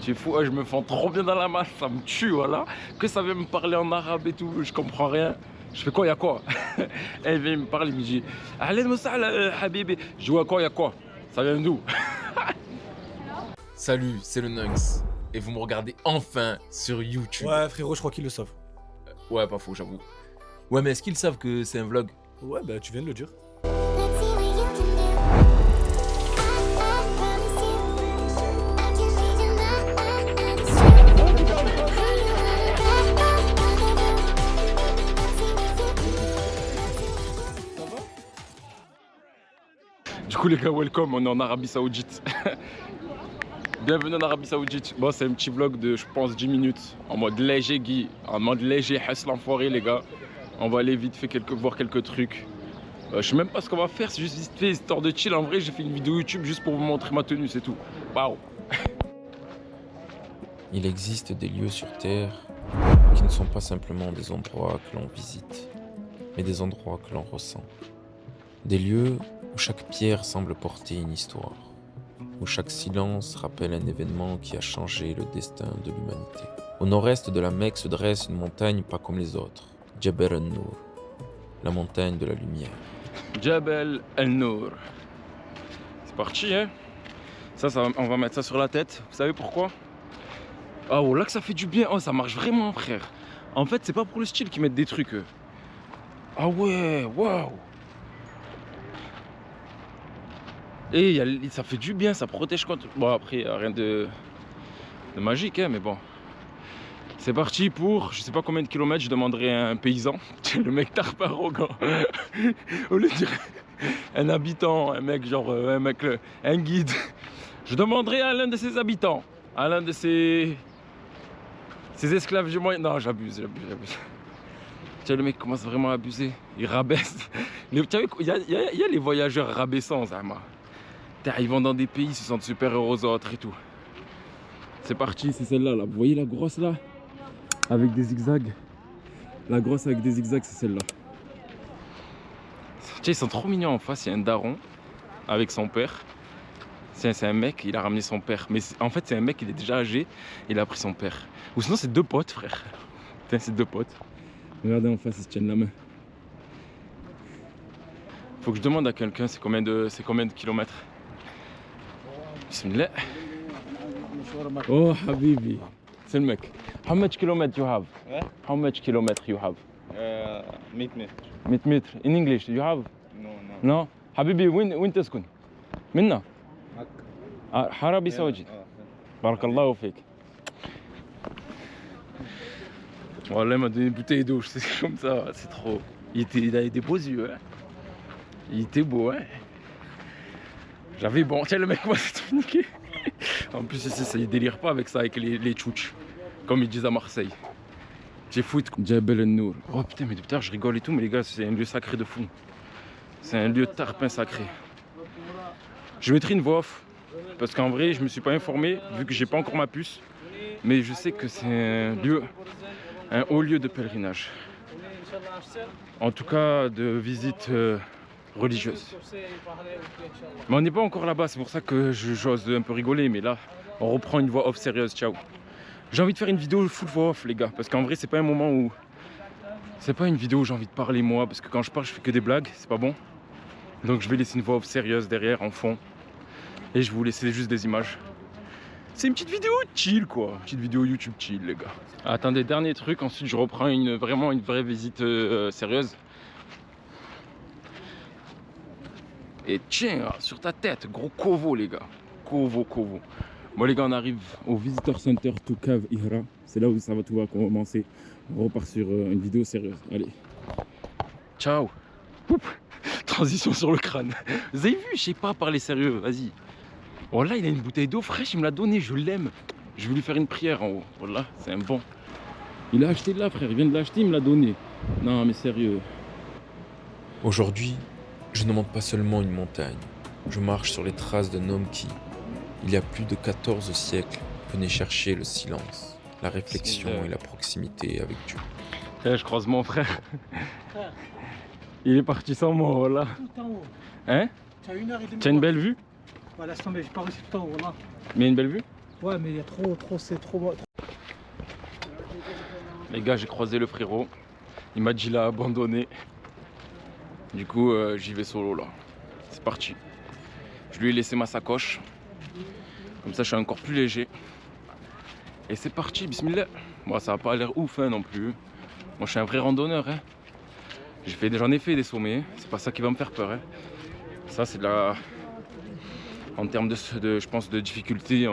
Tu es fou, je me sens trop bien dans la masse, ça me tue, voilà. Que ça vient me parler en arabe et tout, je comprends rien. Je fais quoi, y'a quoi? Elle vient me parler, il me dit Ahlan wa sahlan, habibi. Je dis ouais, quoi, y'a quoi? Ça vient d'où? Salut, c'est le Nunks. Et vous me regardez enfin sur YouTube. Ouais, frérot, je crois qu'ils le savent. Ouais, pas faux, j'avoue. Ouais, mais est-ce qu'ils savent que c'est un vlog? Ouais, bah tu viens de le dire. Du coup les gars, welcome, on est en Arabie Saoudite. Bienvenue en Arabie Saoudite. Bon, c'est un petit vlog de, je pense, 10 minutes. En mode léger Guy, en mode léger Hess l'enfoiré les gars. On va aller vite fait voir quelques trucs. Je sais même pas ce qu'on va faire, c'est juste vite fait, histoire de chill. En vrai, j'ai fait une vidéo YouTube juste pour vous montrer ma tenue, c'est tout. Waouh. Il existe des lieux sur Terre qui ne sont pas simplement des endroits que l'on visite, mais des endroits que l'on ressent. Des lieux où chaque pierre semble porter une histoire, où chaque silence rappelle un événement qui a changé le destin de l'humanité. Au nord-est de la Mecque se dresse une montagne pas comme les autres, Jabal al-Nour, la montagne de la lumière. Jabal al-Nour. C'est parti, hein. On va mettre ça sur la tête. Vous savez pourquoi? Ah, oh là que ça fait du bien. Oh, ça marche vraiment, frère. En fait, c'est pas pour le style qu'ils mettent des trucs. Ah ouais, waouh. Et ça fait du bien, ça protège contre... Bon, après, rien de magique, hein, mais bon. C'est parti pour, je sais pas combien de kilomètres, je demanderai à un paysan. Le mec tarpe arrogant. Au lieu de dire un habitant, un mec genre, un guide. Je demanderai à l'un de ses habitants, à l'un de ses esclaves du moyen... Non, j'abuse. Tiens, le mec commence vraiment à abuser. Il rabaisse. Il y a les voyageurs rabaissants, Zama. Ils vont dans des pays, ils se sentent supérieurs aux autres et tout. C'est parti, c'est celle-là, là. Vous voyez la grosse là? Avec des zigzags. La grosse avec des zigzags, c'est celle-là. Tiens, ils sont trop mignons en face. Il y a un daron avec son père. C'est un mec, il a ramené son père. Mais en fait, c'est un mec, il est déjà âgé. Il a pris son père. Ou sinon, c'est deux potes, frère. Putain, c'est deux potes. Regardez en face, ils se tiennent la main. Faut que je demande à quelqu'un, c'est combien de kilomètres? Bismillah. Oh, Habibi. C'est le mec. How much kilometers you have? How much kilometers you have? 100 متر. 100 متر. In English, you have? No. No. حبيبي وين تسكن؟ منا؟ عربي سعودي. بارك الله فيك. Voilà, il m'a donné une bouteille d'eau, c'est comme ça, c'est trop. Il avait des beaux yeux, hein. Il était beau, hein. J'avais bon, tiens le mec, moi c'est tout niqué. En plus, il délire pas avec ça, avec les tchouches, comme ils disent à Marseille. J'ai foutu Jabal al-Nour. Oh putain, mais depuis tard je rigole et tout, mais les gars, c'est un lieu sacré de fou. C'est un lieu tarpin sacré. Je mettrai une voix off, parce qu'en vrai, je me suis pas informé, vu que j'ai pas encore ma puce. Mais je sais que c'est un haut lieu de pèlerinage. En tout cas, de visite religieuse. Mais on n'est pas encore là-bas, c'est pour ça que j'ose un peu rigoler. Mais là, on reprend une voix off sérieuse. Ciao. J'ai envie de faire une vidéo full voix off, les gars. Parce qu'en vrai, c'est pas un moment où... C'est pas une vidéo où j'ai envie de parler moi. Parce que quand je parle, je fais que des blagues. C'est pas bon. Donc je vais laisser une voix off sérieuse derrière, en fond. Et je vais vous laisser juste des images. C'est une petite vidéo chill, quoi. Une petite vidéo YouTube chill, les gars. Attendez, dernier truc. Ensuite, je reprends vraiment une vraie visite sérieuse. Et tiens, sur ta tête, gros Kovo, les gars. Kovo. Bon, les gars, on arrive au Visitor Center to Cave Ihra. C'est là où ça va tout va commencer. On repart sur une vidéo sérieuse. Allez. Ciao. Poup. Transition sur le crâne. Vous avez vu, je sais pas parler sérieux. Vas-y. Oh là, il a une bouteille d'eau fraîche, il me l'a donnée, je l'aime. Je vais lui faire une prière en haut. Voilà, c'est un bon. Il a acheté là, frère. Il vient de l'acheter, il me l'a donné. Non, mais sérieux. Aujourd'hui, je ne monte pas seulement une montagne. Je marche sur les traces d'un homme qui, il y a plus de 14 siècles, venait chercher le silence, la réflexion et la proximité avec Dieu. Je croise mon frère. Il est parti sans moi, voilà. Tout en haut. Hein? Tu as 1h30. Tu as une belle vue? Voilà, laisse tomber, j'ai pas réussi tout en haut, là. Mais une belle vue? Ouais, mais il y a c'est trop. Les gars, j'ai croisé le frérot. Il m'a dit il a abandonné. Du coup, j'y vais solo là. C'est parti. Je lui ai laissé ma sacoche. Comme ça, je suis encore plus léger. Et c'est parti, bismillah. Bon, ça n'a pas l'air ouf hein, non plus. Moi, je suis un vrai randonneur. Hein. J'en ai fait des sommets. C'est pas ça qui va me faire peur. Hein. Ça, c'est de la... En termes je pense, de difficulté,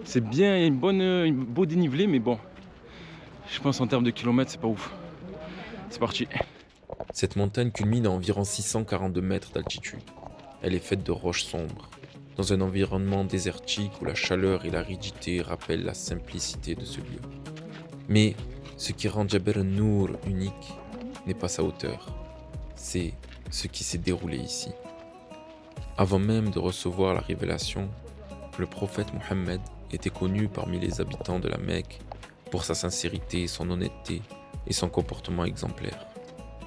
c'est bien, il y a un beau dénivelé, mais bon. Je pense en termes de kilomètres, c'est pas ouf. C'est parti. Cette montagne culmine à environ 642 mètres d'altitude. Elle est faite de roches sombres, dans un environnement désertique où la chaleur et l'aridité rappellent la simplicité de ce lieu. Mais ce qui rend Jabal an-Nour unique n'est pas sa hauteur, c'est ce qui s'est déroulé ici. Avant même de recevoir la révélation, le prophète Mohammed était connu parmi les habitants de la Mecque pour sa sincérité, son honnêteté et son comportement exemplaire.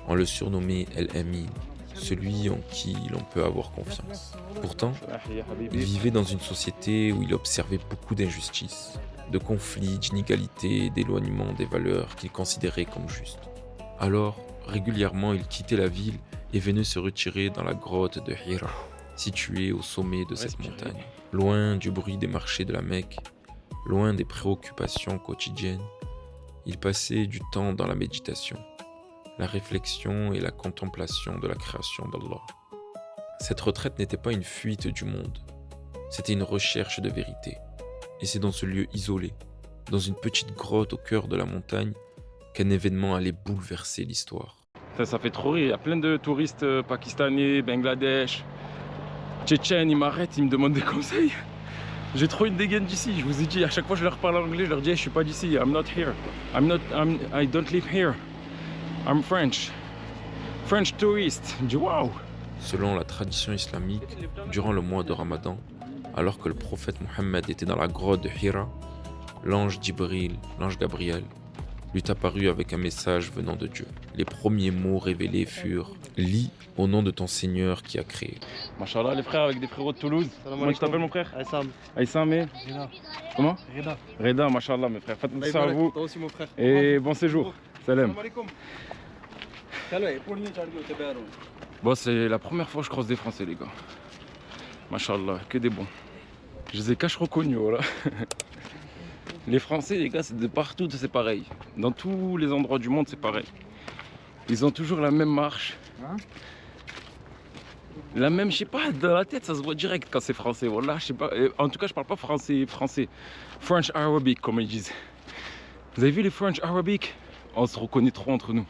On le surnommait El-Amin, celui en qui l'on peut avoir confiance. Pourtant, il vivait dans une société où il observait beaucoup d'injustices, de conflits, d'inégalités et d'éloignement des valeurs qu'il considérait comme justes. Alors, régulièrement, il quittait la ville et venait se retirer dans la grotte de Hira, située au sommet de cette montagne, loin du bruit des marchés de la Mecque, loin des préoccupations quotidiennes. Il passait du temps dans la méditation, la réflexion et la contemplation de la création d'Allah. Cette retraite n'était pas une fuite du monde, c'était une recherche de vérité. Et c'est dans ce lieu isolé, dans une petite grotte au cœur de la montagne, qu'un événement allait bouleverser l'histoire. Ça fait trop rire, il y a plein de touristes pakistanais, Bangladesh, Tchétchènes, ils m'arrêtent, ils me demandent des conseils. J'ai trop une dégaine d'ici, je vous ai dit, à chaque fois je leur parle anglais, je leur dis je suis pas d'ici, I'm not here, I don't live here, I'm French tourist. Je dis waouh. Selon la tradition islamique, durant le mois de Ramadan, alors que le prophète Mohammed était dans la grotte de Hira, l'ange Jibril, l'ange Gabriel, lui est apparu avec un message venant de Dieu. Les premiers mots révélés furent « Lis au nom de ton Seigneur qui a créé ». Machallah, les frères avec des frérots de Toulouse. Comment tu t'appelles mon frère? Aïssam. Aïssam et... Comment? Reda. Reda, machallah mes frères. Faites ça à vous. Toi aussi mon frère. Et bon séjour. Salam. Bon, c'est la première fois que je croise des Français les gars. Machallah, que des bons. Je les ai cache reconnus, voilà. Les Français, les gars, c'est de partout, c'est pareil. Dans tous les endroits du monde, c'est pareil. Ils ont toujours la même marche. La même, je sais pas, dans la tête, ça se voit direct quand c'est français. Voilà, je sais pas. En tout cas, je parle pas français. French Arabic, comme ils disent. Vous avez vu les French Arabic? On se reconnaît trop entre nous.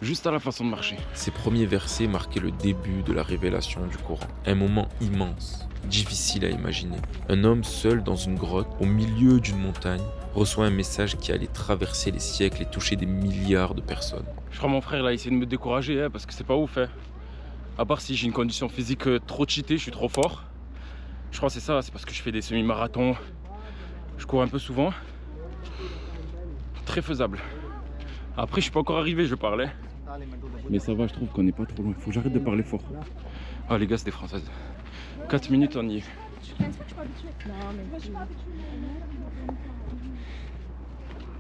Juste à la façon de marcher. Ces premiers versets marquaient le début de la révélation du Coran. Un moment immense, difficile à imaginer. Un homme seul dans une grotte, au milieu d'une montagne, reçoit un message qui allait traverser les siècles et toucher des milliards de personnes. Je crois mon frère là, il essaie de me décourager, hein, parce que c'est pas ouf. Hein. À part si j'ai une condition physique trop cheatée, je suis trop fort. Je crois que c'est ça, c'est parce que je fais des semi-marathons. Je cours un peu souvent. Très faisable. Après, je suis pas encore arrivé, je parlais. Mais ça va, je trouve qu'on n'est pas trop loin. Faut que j'arrête de parler fort. Ah les gars, c'est des Françaises. 4 minutes, on y est.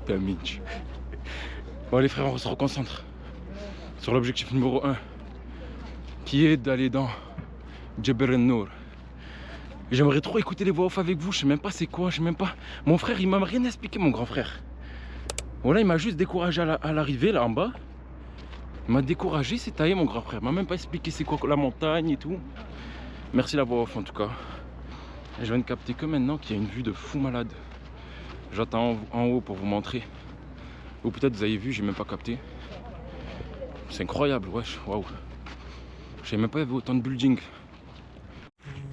Damage. Bon les frères, on se reconcentre sur l'objectif numéro 1, qui est d'aller dans Jabal an-Nour. J'aimerais trop écouter les voix off avec vous, je sais même pas c'est quoi, je sais même pas. Mon frère, il m'a rien expliqué, mon grand frère. Voilà, il m'a juste découragé à l'arrivée, là en bas. Il m'a découragé, c'est taillé, mon grand frère. Il m'a même pas expliqué c'est quoi la montagne et tout. Merci la voix off en tout cas. Et je viens de capter que maintenant qu'il y a une vue de fou malade. J'attends en haut pour vous montrer. Ou peut-être vous avez vu, j'ai même pas capté. C'est incroyable, wesh, waouh. Je savais même pas qu'il y avait autant de buildings.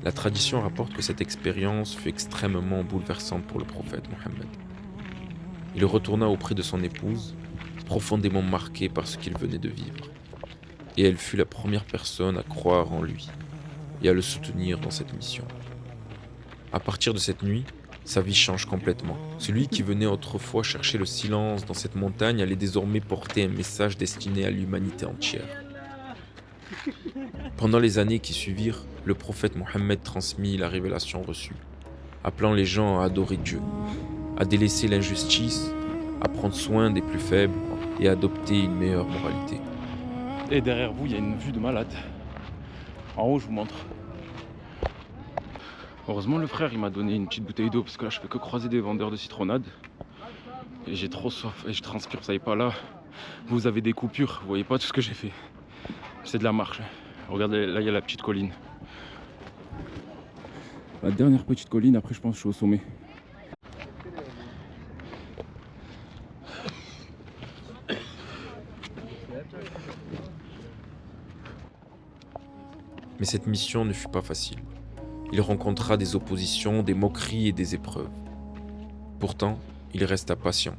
La tradition rapporte que cette expérience fut extrêmement bouleversante pour le prophète Mohammed. Il retourna auprès de son épouse, profondément marqué par ce qu'il venait de vivre. Et elle fut la première personne à croire en lui et à le soutenir dans cette mission. À partir de cette nuit, sa vie change complètement. Celui qui venait autrefois chercher le silence dans cette montagne allait désormais porter un message destiné à l'humanité entière. Pendant les années qui suivirent, le prophète Mohammed transmit la révélation reçue. appelant les gens à adorer Dieu, à délaisser l'injustice, à prendre soin des plus faibles et à adopter une meilleure moralité. Et derrière vous, il y a une vue de malade. En haut, je vous montre. Heureusement, le frère, il m'a donné une petite bouteille d'eau parce que là, je fais que croiser des vendeurs de citronnade. Et j'ai trop soif et je transpire, vous savez pas là. Vous avez des coupures, vous voyez pas tout ce que j'ai fait. C'est de la marche. Regardez, là, il y a la petite colline. La dernière petite colline, après, je pense que je suis au sommet. Mais cette mission ne fut pas facile. Il rencontra des oppositions, des moqueries et des épreuves. Pourtant, il resta patient,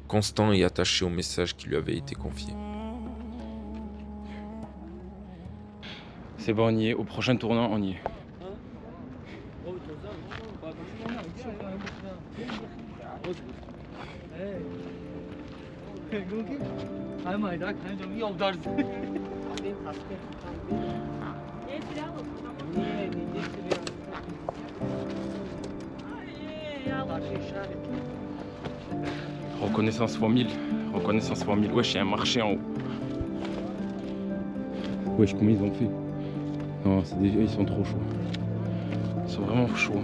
constant et attaché au message qui lui avait été confié. C'est bon, on y est. Au prochain tournant, on y est. Reconnaissance fois 1000. Reconnaissance fois 1000. Wesh, il y a un marché en haut. Wesh, comment ils ont fait? Non, c'est déjà, ils sont trop chauds. Ils sont vraiment chauds.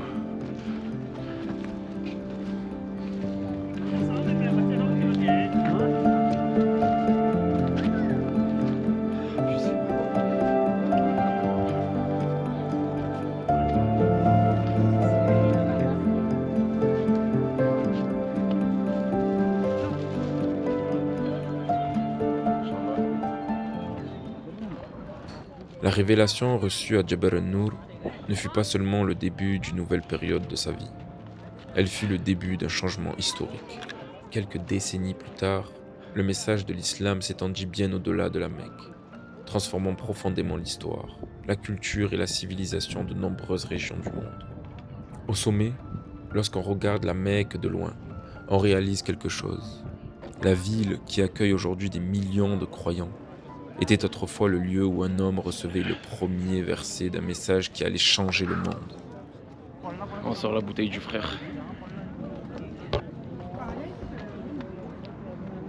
La révélation reçue à Jabal al-Nour ne fut pas seulement le début d'une nouvelle période de sa vie. Elle fut le début d'un changement historique. Quelques décennies plus tard, le message de l'islam s'étendit bien au-delà de la Mecque, transformant profondément l'histoire, la culture et la civilisation de nombreuses régions du monde. Au sommet, lorsqu'on regarde la Mecque de loin, on réalise quelque chose. La ville qui accueille aujourd'hui des millions de croyants était autrefois le lieu où un homme recevait le premier verset d'un message qui allait changer le monde. On sort la bouteille du frère.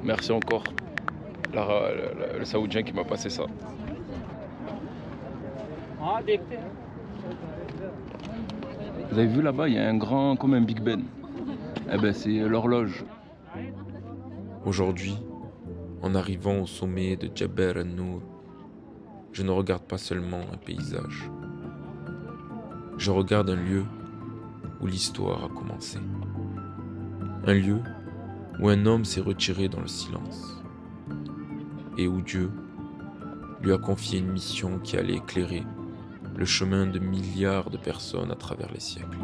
Merci encore, le Saoudien qui m'a passé ça. Vous avez vu là-bas, il y a un grand, comme un Big Ben. Eh ben, c'est l'horloge. Aujourd'hui, en arrivant au sommet de Jabal al-Nour, je ne regarde pas seulement un paysage. Je regarde un lieu où l'histoire a commencé. Un lieu où un homme s'est retiré dans le silence et où Dieu lui a confié une mission qui allait éclairer le chemin de milliards de personnes à travers les siècles.